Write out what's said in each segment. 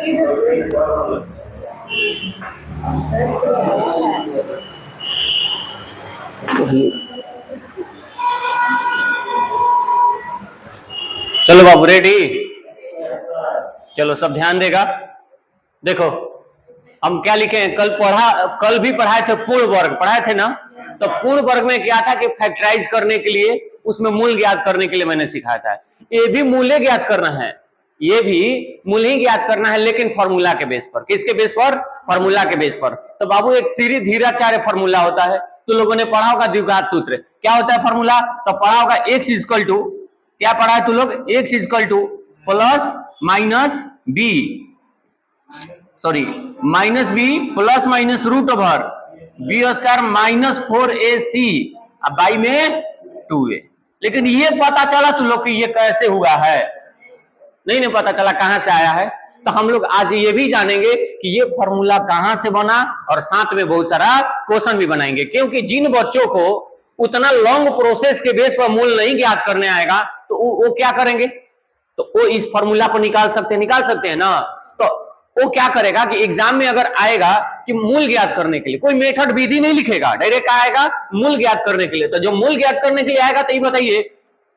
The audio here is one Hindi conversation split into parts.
चलो बाबू रेडी। चलो सब ध्यान देगा। देखो हम क्या लिखे हैं, कल भी पढ़ाए थे, पूर्ण वर्ग पढ़ाए थे ना। तो पूर्ण वर्ग में क्या था कि फैक्टराइज करने के लिए, उसमें मूल ज्ञात करने के लिए मैंने सिखाया था। ये भी मूल्य ज्ञात करना है, ये भी मूल्य ही ज्ञात करना है, लेकिन फॉर्मूला के बेस पर। किसके बेस पर? फॉर्मूला के बेस पर। तो बाबू एक सीरीधीराचार्य फॉर्मूला होता है, तो लोगों ने पढ़ा होगा द्विघात सूत्र। क्या होता है फॉर्मूला? तो पढ़ा होगा x इजकल टू, क्या पढ़ा है तू लोग? x is equal to plus minus B, sorry minus B plus minus root over B square minus 4ac by में 2a। लेकिन ये पता चला तू लोग कि ये कैसे हुआ है? नहीं पता चला कहां से आया है। तो हम लोग आज ये भी जानेंगे कि ये फॉर्मूला कहां से बना, और साथ में बहुत सारा क्वेश्चन भी बनाएंगे। क्योंकि जिन बच्चों को उतना लॉन्ग प्रोसेस के बेस पर मूल नहीं ज्ञात करने आएगा, तो वो क्या करेंगे? तो वो इस फॉर्मूला को निकाल सकते हैं ना। तो वो क्या करेगा कि एग्जाम में अगर आएगा कि मूल ज्ञात करने के लिए, कोई मेथड विधि नहीं लिखेगा, डायरेक्ट आएगा मूल ज्ञात करने के लिए। तो जो मूल ज्ञात करने के लिए आएगा, तो ये बताइए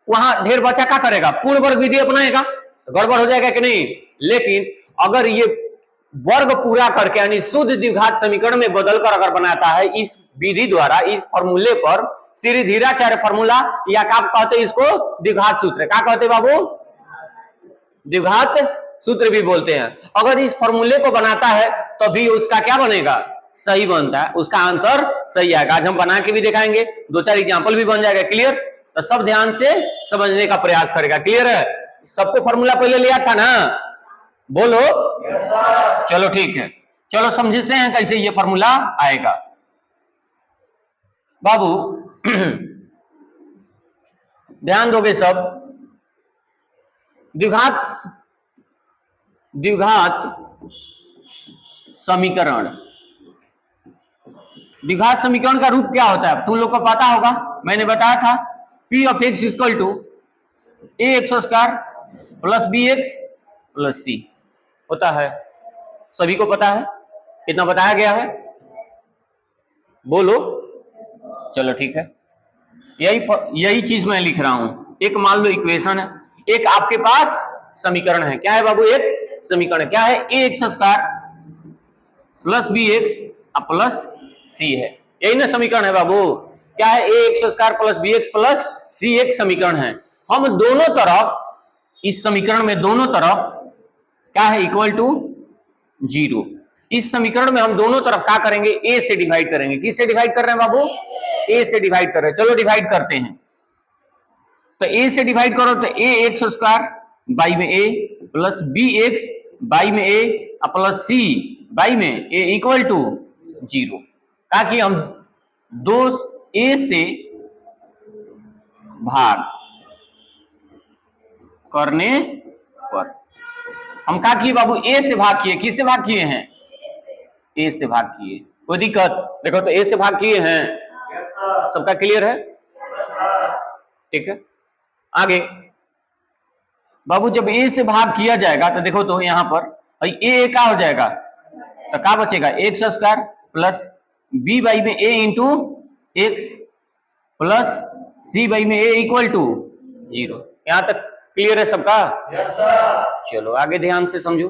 वहां ढेर बच्चा क्या करेगा? पूर्ण वर्ग विधि अपनाएगा, तो गड़बड़ हो जाएगा कि नहीं? लेकिन अगर ये वर्ग पूरा करके यानी शुद्ध द्विघात समीकरण में बदलकर अगर बनाता है इस विधि द्वारा, इस फॉर्मूले पर, सीरीधीराचार्य फॉर्मूला, या क्या कहते हैं इसको? द्विघात सूत्र। क्या कहते हैं बाबू? द्विघात सूत्र भी बोलते हैं। अगर इस फॉर्मूले को बनाता है तो भी उसका क्या बनेगा? सही बनता है, उसका आंसर सही आएगा। आज हम बना के भी दिखाएंगे, दो चार एग्जांपल भी बन जाएगा। क्लियर? तो सब ध्यान से समझने का प्रयास करेगा। क्लियर है? सबको फॉर्मूला पहले लिया था ना? बोलो। चलो ठीक है, चलो समझते हैं कैसे ये फॉर्मूला आएगा। बाबू ध्यान दोगे सब। द्विघात समीकरण, द्विघात समीकरण का रूप क्या होता है तुम लोग को पता होगा, मैंने बताया था। P of x equal to ax square plus bx plus c होता है। सभी को पता है? कितना बताया गया है? बोलो। चलो ठीक है, यही चीज मैं लिख रहा हूं। एक मान लो इक्वेशन है, एक आपके पास समीकरण है। क्या है बाबू? एक समीकरण क्या है? ax square plus bx plus c है। यही ना समीकरण है बाबू? क्या है? ax square plus bx plus c एक समीकरण है। हम दोनों तरफ, इस समीकरण में दोनों तरफ क्या है? Equal to 0। इस समीकरण में हम दोनों तरफ क्या करेंगे? a से डिवाइड करेंगे। किससे डिवाइड कर रहे हैं बाबू? a से डिवाइड कर रहे हैं। चलो डिवाइड करते हैं। तो a से डिवाइड करो तो ax स्क्वायर बाई में a प्लस bx बाई में a प्लस c बाई में a इक्वल टू 0। ताकि हम दो a से भाग करने पर हम क्या किए बाबू? a से भाग किए। किससे भाग किए हैं? a से भाग किए। कोई दिक्कत? देखो तो a से भाग किए हैं। सबका क्लियर है? ठीक है, आगे बाबू जब a से भाग किया जाएगा तो देखो तो यहां पर a क्या हो जाएगा? तो क्या बचेगा? X square plus b by में a into x plus c by में a इक्वल टू 0। यहां तक क्लियर है सबका? Yes sir. चलो आगे ध्यान से समझो।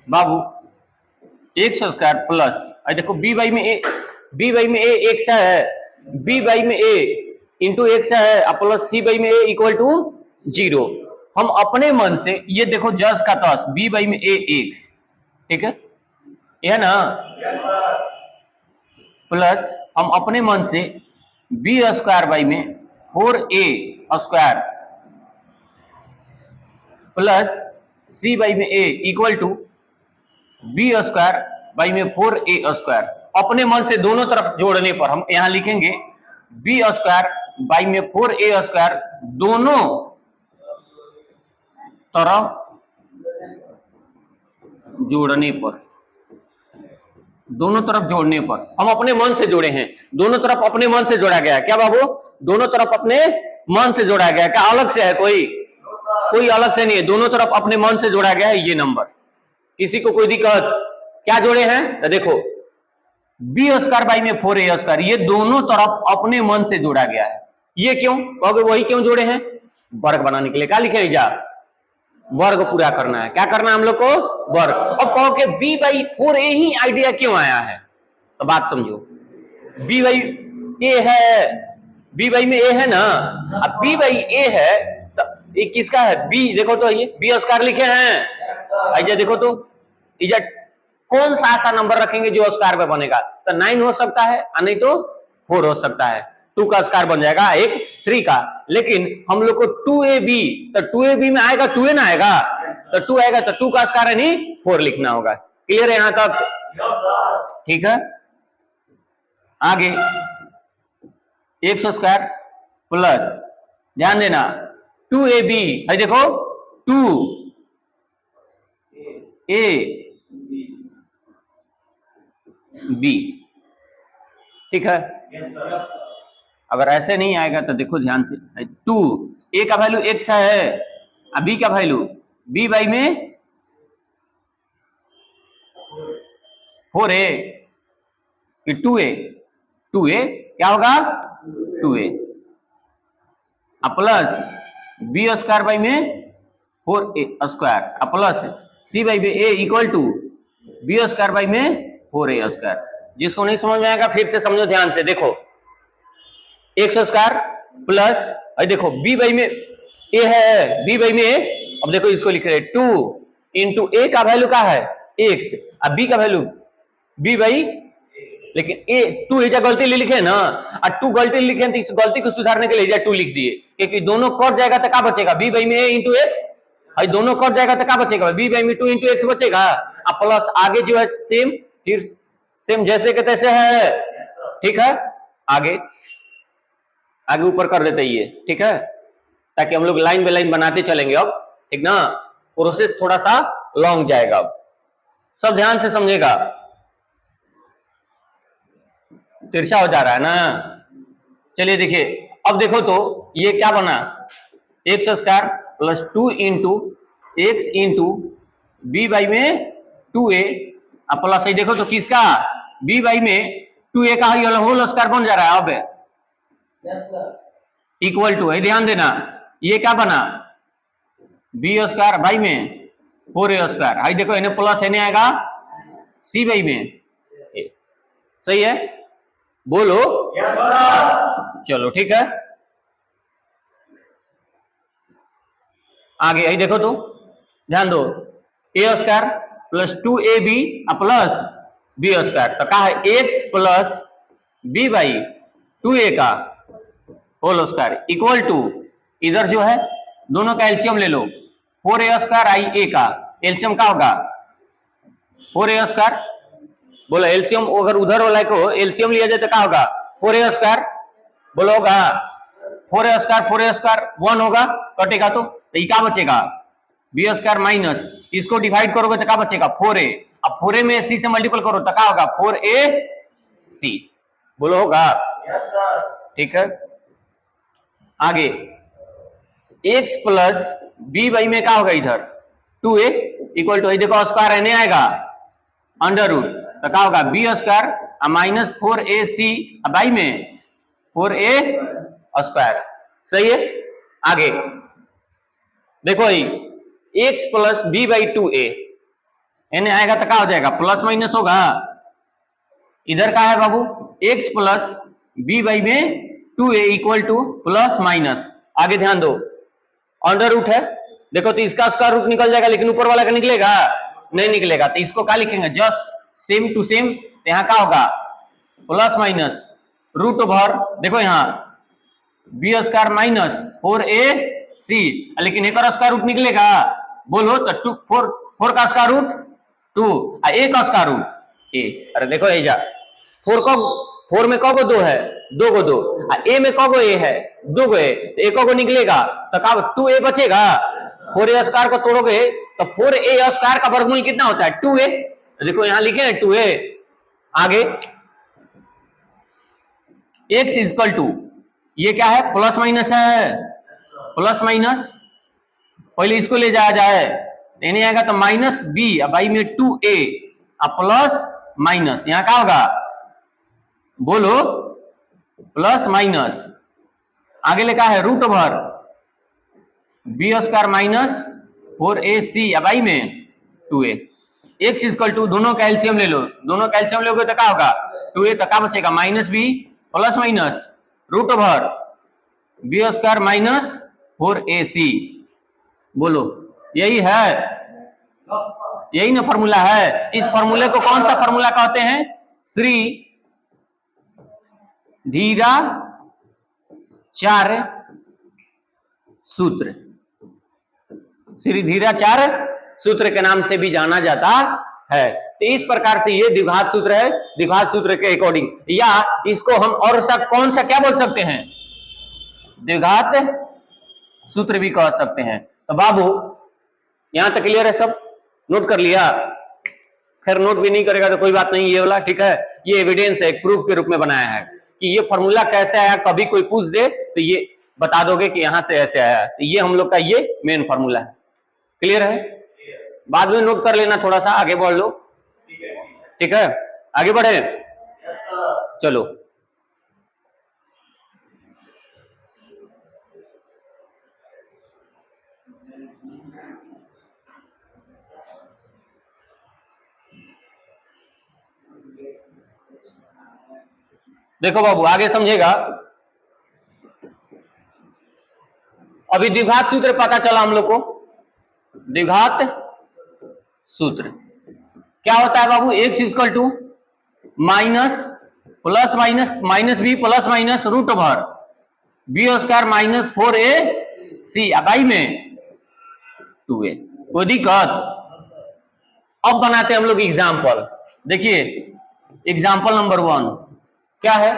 बाबू एक्स स्क्वायर प्लस, देखो b बाई में a एक्स है, b बाई में a इंटू एक्स है प्लस c बाई में a इक्वल टू 0। हम अपने मन से ये देखो जस का तस b बाई में a एक्स, ठीक है, यह ना, प्लस हम अपने मन से b स्क्वायर बाई में 4a square plus c by में a equal to B square by में 4a स्क्वायर। अपने मन से दोनों तरफ जोड़ने पर हम यहां लिखेंगे बी स्क्वायर बाई में 4a स्क्वायर, दोनों तरफ जोड़ने पर दोनों तरफ जोड़ने पर हम अपने मन से जोड़े हैं, दोनों तरफ अपने मन से जोड़ा गया है। क्या बाबू, दोनों तरफ अपने मन से जोड़ा गया है। क्या अलग से है? कोई अलग से नहीं है, दोनों तरफ अपने मन से जोड़ा गया है ये नंबर। किसी को कोई दिक्कत? क्या जोड़े हैं? तो देखो बी स्क्वायर बाई में 4a स्क्वायर, ये दोनों तरफ अपने मन से जोड़ा गया है। ये क्यों कहोगे? वही क्यों जोड़े हैं? वर्ग बनाने के लिए। क्या लिखे जा? वर्ग पूरा करना है। क्या करना है हम लोग को? वर्ग। अब कहो कि B by 4a he idea क्यों आया है? तो बात समझो, बी बाई ए है, बी बाई में ए है ना, अब बी बाई ए है तो ये किसका है? बी। देखो तो ये बी स्क्वायर लिखे हैं, आइए देखो तो इजा कौन सा ऐसा नंबर रखेंगे जो स्क्वायर में बनेगा? तो 9 हो सकता है, नहीं तो 4 हो सकता है। 2 का स्क्वायर बन जाएगा एक 3 का। लेकिन हम लोग को 2ab, तो 2ab में आएगा 2a ना आएगा, तो 2 आएगा तो 2 का स्क्वायर यानी 4 लिखना होगा। क्लियर है यहां तक? ठीक है। आगे x स्क्वायर प्लस, ध्यान देना 2ab है, देखो 2ab, ठीक है। अगर ऐसे नहीं आएगा तो देखो ध्यान से, 2 a का वैल्यू x है, अब b का वैल्यू b बाई में 4a कि 2a, 2a क्या होगा? 2a plus B square by में 4a square plus c by में a equal to B square by में 4a स्क्वायर। जिसको नहीं समझ में आएगा फिर से समझो ध्यान से। देखो एक्स स्क्वायर प्लस, देखो b बाई में a है, b बाई में a, अब देखो इसको लिख रहे 2 इंटू a का वैल्यू क्या है? x, अब b का वैल्यू b बाई, लेकिन ए 2 एजा गलती लिखे ना, और 2 गलती लिखे तो इस गलती को सुधारने के लिए एजा 2 लिख दिए, क्योंकि दोनों कट जाएगा तो क्या बचेगा? b बाई में a इंटू एक्स, और दोनों कट जाएगा तो क्या बचेगा? b बाई में 2 इंटू एक्स बचेगा, अब प्लस आगे जो है सेम, फिर सेम जैसे के तैसे है, ठीक है। आगे आगे ऊपर कर देते ये, ठीक है, ताकि हम लोग लाइन बाय लाइन बनाते चलेंगे अब, ठीक ना। प्रोसेस थोड़ा सा लॉन्ग जाएगा, अब सब ध्यान से समझेगा। तिरछा हो जा रहा है ना? चलिए देखिए, अब देखो तो ये क्या बना? X square plus 2 into x into B by में 2a प्लस, ये देखो तो किसका? b बाई में 2a का होल स्क्वायर बन जा रहा है। अब इक्वल टू है, ध्यान देना, ये क्या बना? बी स्क्वायर बाई में 4a स्क्वायर, आई देखो इन्हें प्लस इन्हें आएगा c बाई में a। सही है? बोलो yes, चलो ठीक है। आगे आई देखो तो ध्यान दो, a square plus 2ab plus b square, तो क्या है? x plus b by 2a का होल स्क्वायर इक्वल टू, इधर जो है दोनों का एलसीएम ले लो, 4a स्क्वायर आई a का एलसीएम क्या होगा? 4a स्क्वायर, बोलो एलसीएम, अगर उधर वाला को एलसीएम लिया जाए तो क्या होगा? 4a स्क्वायर, बोलो होगा 4a स्क्वायर 1 होगा, कटेगा तो ये क्या बचेगा? बी स्क्वायर माइनस, इसको डिवाइड करोगे तो क्या बचेगा? 4a, अब 4a में c से मल्टीपल करो तो क्या होगा? 4ac, बोलो होगा? ठीक है। आगे x प्लस b बाई में क्या होगा? इधर 2a इक्वल टू, देखो स्क्वायर रहने आएगा अंडर रूट, तो क्या होगा? B square minus 4ac by में 4a स्क्वायर। सही है? आगे देखो x plus b by 2a इन्हें आएगा तो क्या हो जाएगा? प्लस माइनस होगा। इधर क्या है बाबू? x प्लस b बाई में 2a equal to plus minus, आगे ध्यान दो अंडर रूट है, देखो तो इसका स्क्वायर रूट निकल जाएगा, लेकिन ऊपर वाला का निकलेगा? नहीं निकलेगा, तो इसको क्या लिखेंगे? जस्ट सेम टू सेम, यहाँ क्या होगा? प्लस माइनस रूट ओवर, देखो यहाँ बी स्क्वायर माइनस 4ac, लेकिन एक स्क्वायर रूट निकलेगा, बोलो तो 4 का स्क्वायर रूट 2, a का स्क्वायर रूट a। अरे देखो ये जा 4 में कौगो 2 है? 2 को 2, a में कौगो a है? 2 को a, तो एक को निकलेगा तो क्या 2a बचेगा। 4a स्क्वायर को तोड़ोगे तो 4a स्क्वायर का वर्गमूल कितना होता है? 2a। देखो यहाँ लिखे ना 2a, आगे x इक्वल टू, ये क्या है, प्लस माइनस है, प्लस माइनस, पहले इसको ले जाया जाए, नहीं आएगा तो माइनस बी, अब आई में 2a, अब प्लस माइनस, यहां क्या होगा, बोलो, प्लस माइनस, आगे लिखा है root over B square minus 4ac, अब आई में 2a, x इक्वल टू, दोनों का एलसीएम ले लो, दोनों का एलसीएम लोगे तो क्या होगा, 2a, तो क्या बचेगा, minus B plus minus root over B square minus 4ac, बोलो, यही है, यही ना फॉर्मूला है। इस फॉर्मूले को कौन सा फॉर्मूला कहते हैं, श्री धीराचार्य सूत्र, श्री धीराचार्य सूत्र के नाम से भी जाना जाता है। तो इस प्रकार से ये द्विघात सूत्र है, द्विघात सूत्र के अकॉर्डिंग, या इसको हम और सा कौन सा क्या बोल सकते हैं, द्विघात सूत्र भी कह सकते हैं। तो बाबू यहां तक क्लियर है, सब नोट कर लिया, खैर नोट भी नहीं करेगा तो कोई बात नहीं, ये वाला ठीक है, ये एविडेंस है, एक प्रूफ के रूप में बनाया है कि ये फॉर्मूला कैसे आया, कभी कोई पूछ दे तो ये बता दोगे कि यहां से ऐसे आया, तो ये हम लोग का ये मेन फॉर्मूला है। क्लियर है, बाद में नोट कर लेना, थोड़ा सा आगे बढ़ लो, ठीक है, आगे बढ़े, चलो। देखो बाबू आगे समझेगा, अभी द्विघात सूत्र पता चला हम लोग को, द्विघात सूत्र क्या होता है बाबू, x equal to minus plus minus minus B plus minus root over B square minus 4ac, अब आई में 2a, कोई दिक्कत। अब बनाते हैं हम लोग एग्जाम्पल, देखिए एग्जाम्पल नंबर 1 क्या है,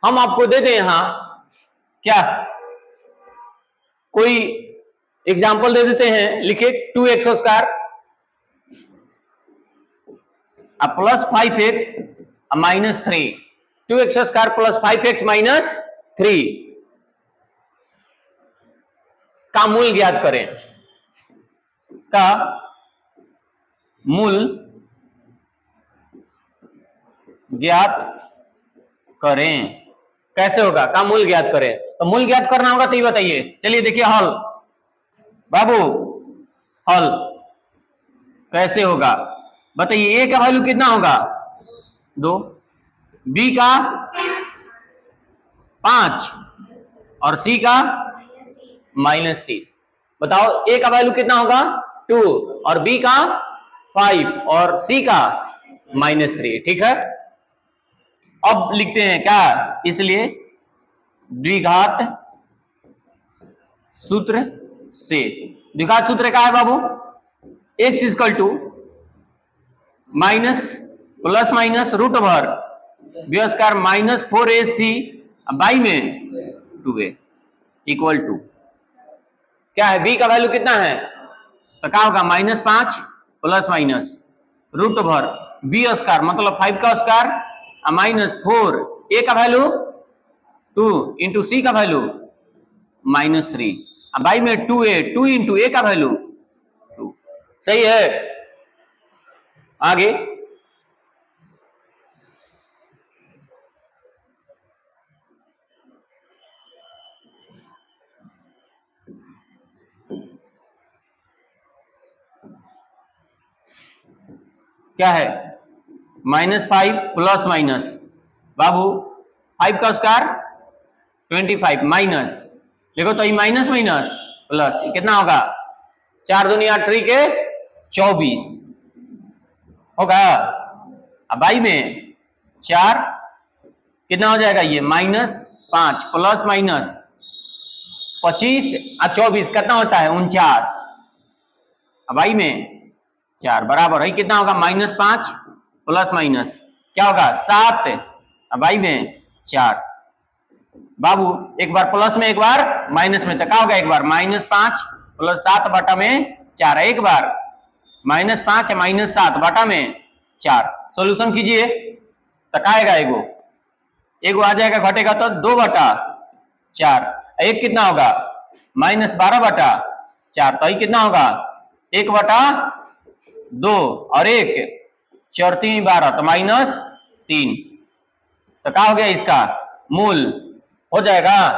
हम आपको दे दें यहां क्या, कोई एग्जाम्पल दे देते हैं, लिखे 2x square plus 5x minus 3, 2x square plus 5x minus 3 का मूल ज्ञात करें, का मूल ज्ञात करें, कैसे होगा, का मूल ज्ञात करें, तो मूल ज्ञात करना होगा तो ये बताइए, चलिए देखिए हल, बाबू हल कैसे होगा बताइए, ए का वैल्यू कितना होगा 2, बी का 5 और सी का -3, बताओ ए का वैल्यू कितना होगा 2 और बी का 5 और सी का -3, ठीक है। अब लिखते हैं क्या, इसलिए द्विघात सूत्र से, द्विघात सूत्र क्या है बाबू, x equal to minus plus minus root over B square minus 4ac by में 2a इक्वल टू क्या है, b का वैल्यू कितना है, तो क्या होगा -5 plus minus root over B square मतलब 5 का स्क्वायर -4, a का वैल्यू 2 इंटू सी का वैल्यू -3, बाई में 2a, 2 इंटू a का वैल्यू 2, सही है। आगे क्या है, -5 प्लस माइनस, बाबू 5 का स्क्वायर 25 माइनस, देखो तो ये माइनस माइनस प्लस, कितना होगा 4 दूनी 8 3 के 24 होगा, अब बाई में 4 कितना हो जाएगा, ये -5 प्लस माइनस 25 और 24 कितना होता है 49, अब बाई में 4 बराबर है कितना होगा -5 प्लस माइनस क्या होगा 7, अब बाई में 4, बाबू एक बार प्लस में एक बार माइनस में, तो क्या होगा एक बार -5 प्लस 7 बटा में 4, एक बार -5 -7 बटा में 4, सोल्यूशन कीजिए, तो का आएगा एगो, एगो आ जाएगा घटेगा तो 2/4। एक कितना होगा -12/4, तो ये कितना होगा 1/2 और 1 4 3 12 तो -3। तो क्या हो गया इसका मूल हो जाएगा।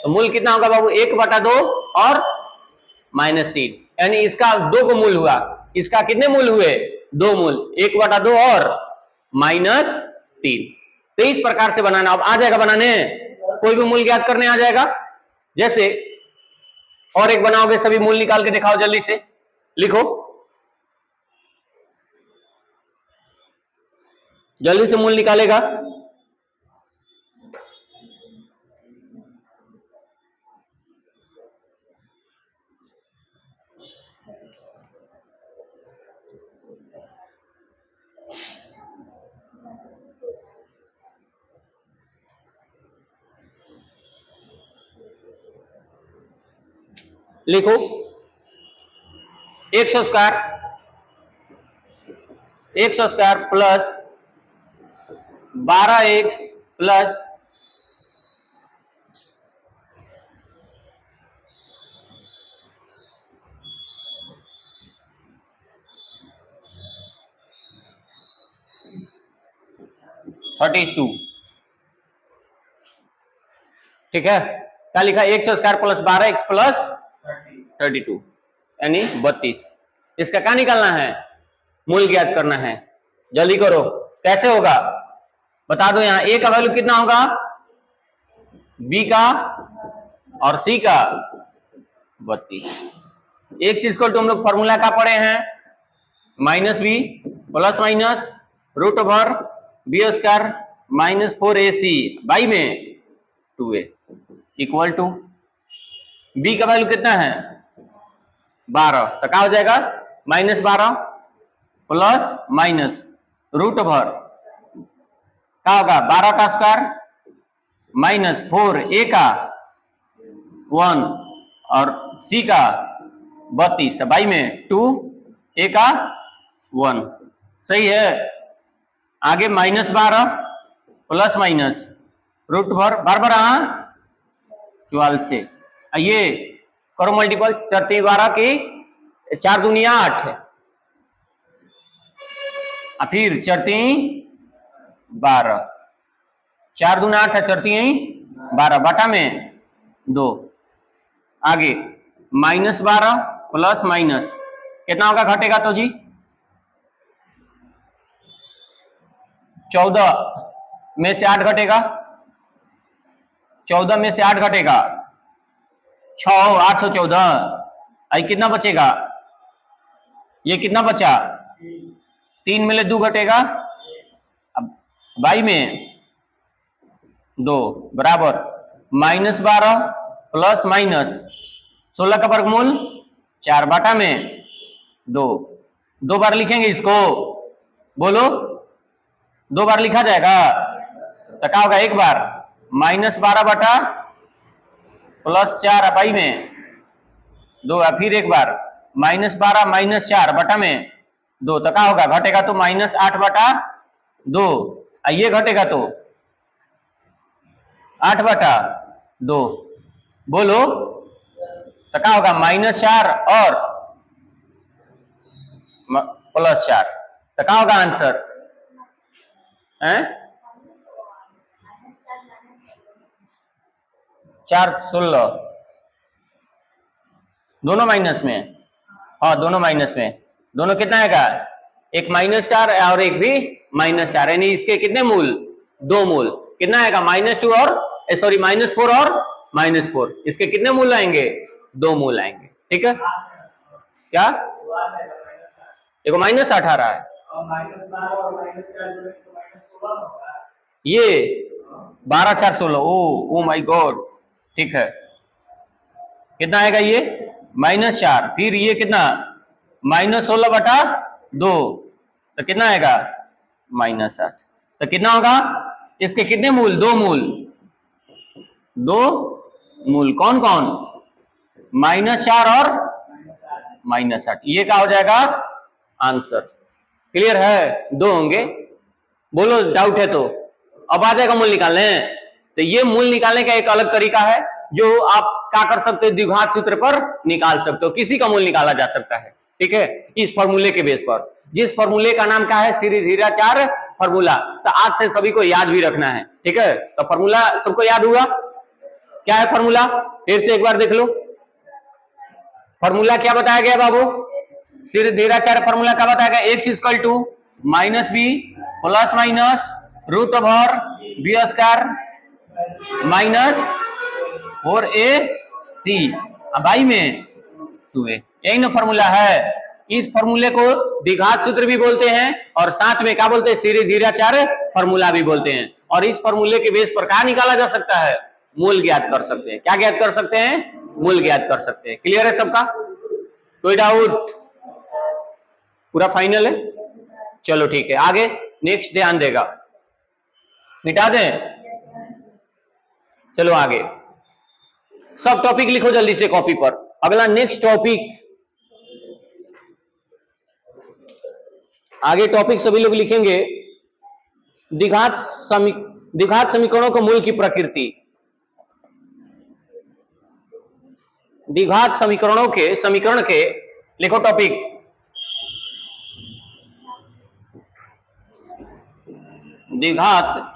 तो मूल कितना होगा बाबू 1/2 और -3, यानी इसका 2 को मूल हुआ। इसका कितने मूल हुए 2 मूल, 1/2 और -3। तो इस प्रकार से बनाना। अब आ जाएगा बनाने, कोई भी मूल ज्ञात करने आ जाएगा। जैसे और एक बनाओगे, सभी मूल निकाल के दिखाओ जल्दी से, लिखो जल्दी से मूल निकालेगा। लिखो x² प्लस 12x प्लस 32। ठीक है, क्या लिखा x² प्लस 12x प्लस 32 यानी 32। इसका क्या निकालना है, मूल ज्ञात करना है। जल्दी करो, कैसे होगा बता दो। यहां a का वैल्यू कितना होगा, b का और c का 32। x इक्वल टू हम लोग फॉर्मूला का पढ़े हैं -b plus minus √b² -4ac by में 2a इक्वल टू b का वैल्यू कितना है 12। तो क्या हो जाएगा -12 प्लस माइनस √, क्या होगा 12 का स्क्वायर माइनस 4a का 1 और c का 32 बाई में 2a का 1। सही है। आगे -12 प्लस माइनस √, बार 12 से ये करो मल्टीपल, 4 3 12 की 4 दूनी 8 है, फिर 4 3 12, 4 दूना 8 है, 4 3 12 बटा में 2। आगे -12 प्लस माइनस कितना होगा घटेगा तो जी 14 में से 8 घटेगा, 14 में से 8 घटेगा 6 814। आई कितना बचेगा, ये कितना बचा 3 में ले 2 घटेगा, अब बाई में 2 बराबर -12 प्लस माइनस 16 का वर्गमूल 4 बटा में 2। 2 बार लिखेंगे इसको, बोलो 2 बार लिखा जाएगा। तो क्या होगा, एक बार -12 बटा प्लस 4 बाई में 2, फिर एक बार -12 -4 बटा में 2। तो क्या होगा घटेगा तो -8 बटा 2, ये घटेगा तो 8 बटा 2। बोलो तो क्या होगा -4 और +4। तो क्या होगा आंसर है 4 16, दोनों माइनस में। हाँ दोनों माइनस में, दोनों कितना आएगा, एक -4 और एक भी -4, यानी इसके कितने मूल 2 मूल। कितना आएगा -2 और सॉरी -4 और -4, इसके कितने मूल आएंगे 2 मूल आएंगे। ठीक है, क्या देखो -8 आ रहा है, ये 12 4 16, ओ माय गॉड। ठीक है, कितना आएगा ये -4, फिर ये कितना -16 बटा 2, तो कितना आएगा -8। तो कितना होगा, इसके कितने मूल 2 मूल, 2 मूल कौन कौन -4 और -8, ये क्या हो जाएगा आंसर। क्लियर है, 2 होंगे। बोलो डाउट है तो अब आ जाएगा मूल निकालने। तो ये मूल निकालने का एक अलग तरीका है जो आप क्या कर सकते हो, द्विघात सूत्र पर निकाल सकते हो, किसी का मूल निकाला जा सकता है। ठीक है, इस फॉर्मूले के बेस पर, जिस फॉर्मूले का नाम क्या है, श्रीधीराचार्य फॉर्मूला। तो आज से सभी को याद भी रखना है। ठीक है, तो फॉर्मूला सबको याद हुआ, क्या है फॉर्मूला, फिर से एक बार देख लो। फॉर्मूला क्या बताया गया बाबू, श्रीधीराचार्य फॉर्मूला क्या बताया गया, x equal to minus B plus minus root over B square minus 4ac by में 2a, यही ना फॉर्मूला है। इस फॉर्मूले को द्विघात सूत्र भी बोलते हैं और साथ में क्या बोलते हैं, श्रीधीराचार्य फॉर्मूला भी बोलते हैं। और इस फॉर्मूले के बेस पर क्या निकाला जा सकता है, मूल ज्ञात कर सकते हैं। क्या ज्ञात कर सकते हैं, मूल ज्ञात कर सकते हैं। क्लियर है सबका, कोई डाउट, पूरा फाइनल है। चलो ठीक है, आगे नेक्स्ट ध्यान देगा, मिटा दें। चलो आगे सब टॉपिक लिखो जल्दी से कॉपी पर। अगला नेक्स्ट टॉपिक, आगे टॉपिक सभी लोग लिखेंगे, द्विघात समीकरणों के मूल की प्रकृति। द्विघात समीकरण के लिखो टॉपिक, द्विघात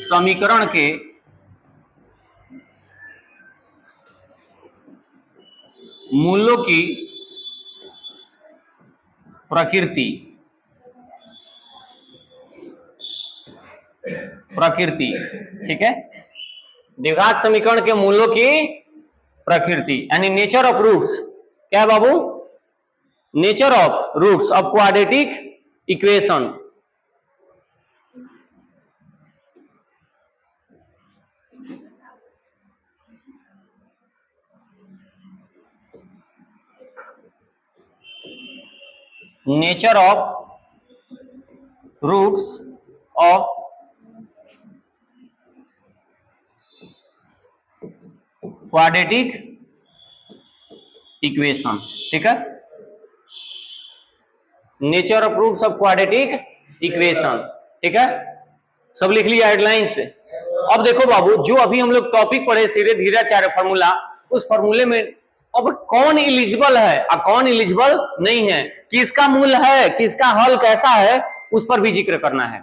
समीकरण के मूलों की प्रकृति। ठीक है, द्विघात समीकरण के मूलों की प्रकृति यानी नेचर ऑफ रूट्स। क्या है बाबू, nature of roots of quadratic equation. Nature of roots of quadratic equation. ठीक है, nature of roots of quadratic equation. ठीक है, सब लिख लिया हेडलाइन से। अब देखो बाबू, जो अभी हम लोग टॉपिक पढ़े श्रीधीराचार्य फॉर्मूला, उस फॉर्मूले में अब कौन एलिजिबल है और कौन एलिजिबल नहीं है, किसका मूल है, किसका हल कैसा है, उस पर भी जिक्र करना है।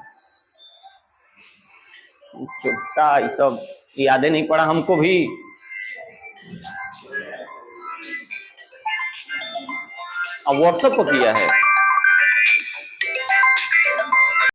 छोटा ये सब यादें नहीं पड़ा हमको भी। अब व्हाट्सएप को किया है।